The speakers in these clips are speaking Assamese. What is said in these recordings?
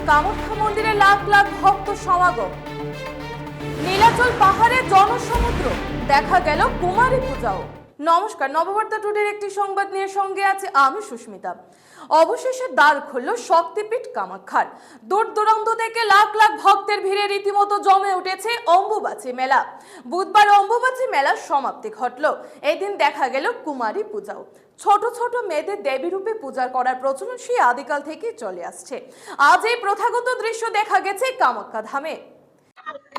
কামাখ্যা মন্দিরে লাখ লাখ ভক্ত সমাগম। নীলাচল পাহাড়ে জনসমুদ্র, দেখা গেল কুমারী পূজাও। নমস্কার, নববার্তা টুডের একটি সংবাদ নিয়ে সঙ্গে আছে আমি সুস্মিতা। অবশেষে দ্বার খুলল শক্তিপীঠ কামাখ্যার। দূর দূরান্ত থেকে লাখ লাখ ভক্তের ভিড়ে রীতিমতো জমে উঠেছে অম্বুবাচী মেলা। বুধবার অম্বুবাচী মেলার সমাপ্তি ঘটল। এদিন দেখা গেল কুমারী পূজাও। ছোট ছোট মেয়েদের দেবী রূপে পূজা করার প্রচলন সেই আদিকাল থেকেই চলে আসছে। আজ এই প্রথাগত দৃশ্য দেখা গেছে কামাখ্যা ধামে।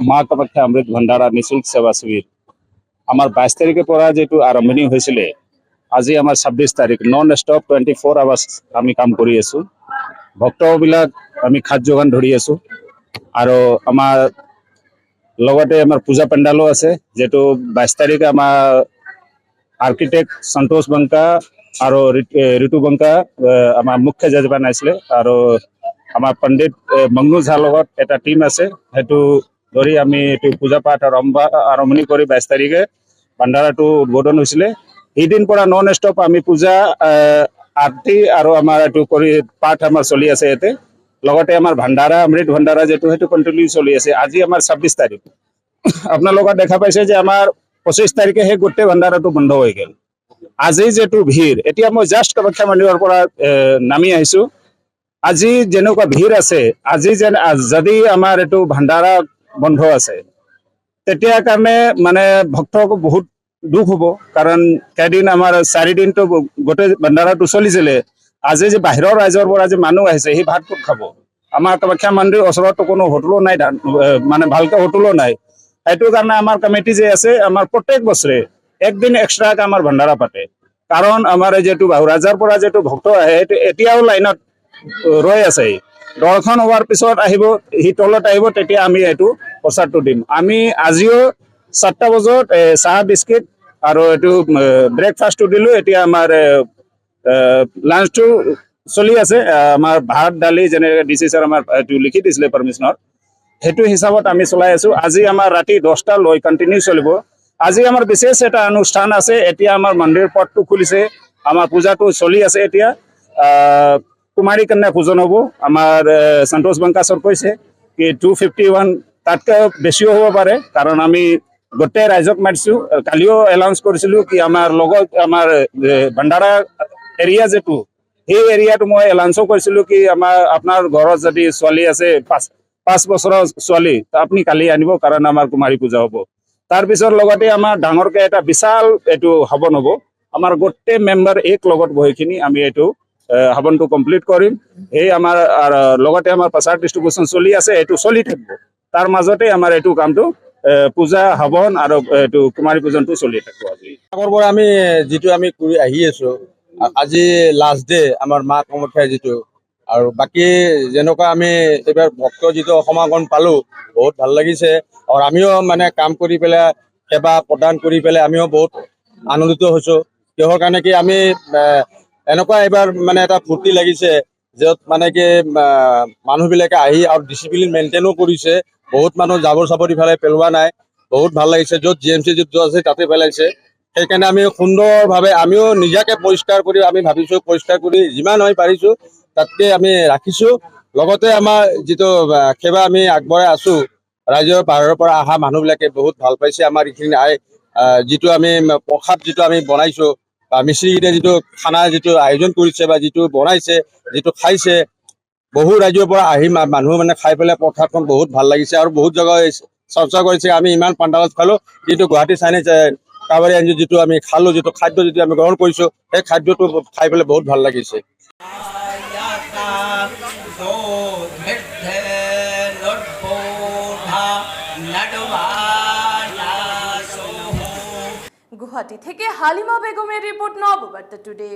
মা কামাখ্যা অমৃত ভাণ্ডারা নিঃশুল্ক সেৱা শিবিৰ আমাৰ 22 তাৰিখৰ পৰা যেটো আৰম্ভণি হৈছিলে, আজি আমাৰ 26 তাৰিখ নন ষ্টপ 24 আৱাৰ্ছ আমি কাম কৰি আছো। ভক্তবিলাক আমি খাদ্য যোগান ধৰি আছো আৰু আমাৰ লগতে আমাৰ পূজা পেণ্ডালো আছে, যেটো 22 তাৰিখে আমাৰ আৰ্কিটেক্ট সন্তোষ বংকা আৰু ঋতু বংকা আমাৰ মুখ্য যজমান আছিলে আৰু আমাৰ পণ্ডিত মংনু ঝাৰ লগত এটা টিম আছে। সেইটো ধৰি আমি এইটো পূজা পাঠ আৰম্ভণি কৰি 22 তাৰিখে ভাণ্ডাৰাটো উদ্বোধন হৈছিলে। সেইদিন পৰা নন ষ্টপ আমি পূজা আৰতি আৰু আমাৰ এইটো কৰি পাঠ আমাৰ চলি আছে ইয়াতে। লগতে আমাৰ ভাণ্ডাৰা অমৃত ভাণ্ডাৰা যেটো সেইটো কণ্টিনিউ চলি আছে। আজি আমাৰ 26 তাৰিখ। আপোনালোকে দেখা পাইছে যে আমাৰ 25 তাৰিখে সেই গোটেই ভাণ্ডাৰাটো বন্ধ হৈ গ'ল। আজি যেটো ভিৰ, এতিয়া মই জাষ্ট কামাখ্যা মন্দিৰৰ পৰা নামি আহিছো। আজি যেনেকুৱা ভিৰ আছে, আজি যদি আমাৰ এইটো ভাণ্ডাৰা বন্ধ আছে, তেতিয়া কাৰণে মানে ভক্তক বহুত দুখ হ'ব। কাৰণ কেইদিন আমাৰ 4 দিনটো গোটেই ভাণ্ডাৰাটো চলিছিলে। আজি যে বাহিৰৰ ৰাজ্যৰ পৰা যে মানুহ আহিছে, সেই ভাত ক'ত খাব? আমাৰ কামাখ্যা মন্দিৰ ওচৰতো কোনো হোটেলো নাই, মানে ভালকে হোটেলো নাই। সেইটো কাৰণে আমাৰ কমিটি যে আছে, আমাৰ প্ৰত্যেক বছৰে একদিন এক্সট্ৰাকে আমাৰ ভাণ্ডাৰা পাতে। কাৰণ আমাৰ যেটো বাহুৰাজাৰ পৰা যেটো ভক্ত আহে, সেইটো এতিয়াও লাইনত ৰৈ আছে। দৰ্শন হোৱাৰ পিছত আহিব, সি তলত আহিব, তেতিয়া আমি এইটো প্ৰসাদটো দিম। আমি আজিও 7টা বজাত চাহ বিস্কিট আৰু এইটো ব্ৰেকফাষ্টটো দিলো। এতিয়া আমাৰ লাঞ্চটো চলি আছে। আমাৰ ভাত দালি যেনেকৈ ডিচি ছাৰ আমাৰ এইটো লিখি দিছিলে পাৰ্মিশ্যনত, সেইটো হিচাপত আমি চলাই আছো। আজি আমাৰ ৰাতি 10টা লৈ কণ্টিনিউ চলিব। আজি আমাৰ বিশেষ এটা অনুষ্ঠান আছে। এতিয়া আমাৰ মন্দিৰ পথটো খুলিছে, আমাৰ পূজাটো চলি আছে। এতিয়া কুমাৰী কন্যা পূজন হ'ব। আমাৰ সন্তোষ বংকা ছাৰ কৈছে কি 251 তাতকৈ বেছিও হ'ব পাৰে, কাৰণ আমি গোটেই ৰাইজক মাতিছো। কালিও এলাউন্স কৰিছিলো কি আমাৰ লগত আমাৰ ভাণ্ডাৰা এৰিয়া যেটো, সেই এৰিয়াটো মই এলাউন্সো কৰিছিলো কি আপোনাৰ ঘৰত যদি ছোৱালী আছে 5 বছৰৰ ছোৱালী, আপুনি কালি আনিব, কাৰণ আমাৰ কুমাৰী পূজা হ'ব। তাৰপিছত লগতে আমাৰ ডাঙৰকে এটা বিশাল এইটো হৱন হ'ব। আমাৰ গোটেই মেম্বাৰ এক লগত বহিখিনি আমি এইটো হৱনটো কমপ্লিট কৰিম। এই আমাৰ লগতে আমাৰ প্ৰচাৰ ডিষ্ট্ৰিবিউচন চলি আছে, এইটো চলি থাকিব। তাৰ মাজতে আমাৰ এইটো কামটো পূজা হৱন আৰু এইটো কুমাৰী পূজনটো চলি থাকিব। আজি আগৰ পৰা আমি যিটো আমি কৰি আহি আছো, আজি লাষ্ট ডে আমাৰ মা কামাখ্যাৰ যিটো, আৰু বাকী যেনেকুৱা আমি এইবাৰ ভক্ত যিটো সমাগম পালো, বহুত ভাল লাগিছে। আৰু আমিও মানে কাম কৰি পেলাই সেৱা প্ৰদান কৰি পেলাই আমিও বহুত আনন্দিত হৈছো। কিহৰ কাৰণে কি আমি এনেকুৱা এইবাৰ মানে এটা ফূৰ্তি লাগিছে, য'ত মানে কি মানুহবিলাকে আহি আৰু ডিচিপ্লিন মেইনটেইনো কৰিছে। বহুত মানুহ জাবৰ চাবৰ ইফালে পেলোৱা নাই, বহুত ভাল লাগিছে। য'ত GMC য'ত আছে তাতে পেলাইছে। সেইকাৰণে আমি সুন্দৰভাৱে আমিও নিজাকে পৰিষ্কাৰ কৰি আমি ভাবিছো, পৰিষ্কাৰ কৰি যিমান হয় পাৰিছো তাতকে আমি ৰাখিছো। লগতে আমাৰ যিটো সেৱা আমি আগবঢ়াই আছো, ৰাজ্যৰ বাহিৰৰ পৰা অহা মানুহবিলাকে বহুত ভাল পাইছে আমাৰ এইখিনি যিটো আমি প্ৰসাদ যিটো আমি বনাইছো, বা মিস্ত্ৰীকেইটা যিটো খানা যিটো আয়োজন কৰিছে বা যিটো বনাইছে, যিটো খাইছে, বহু ৰাজ্যৰ পৰা আহি মানুহ মানে খাই পেলাই প্ৰসাদখন বহুত ভাল লাগিছে। আৰু বহুত জেগাই চৰ্চা কৰিছে আমি ইমান পাণ্ডালত খালো, কিন্তু গুৱাহাটী চাইনিজ কাবাৰী আঞ্জু যিটো আমি খালো, যিটো খাদ্য যিটো আমি গ্ৰহণ কৰিছো, সেই খাদ্যটো খাই পেলাই বহুত ভাল লাগিছে। গুয়াহাটি থেকে হালিমা বেগমের রিপোর্ট, নববার্তা টুডে।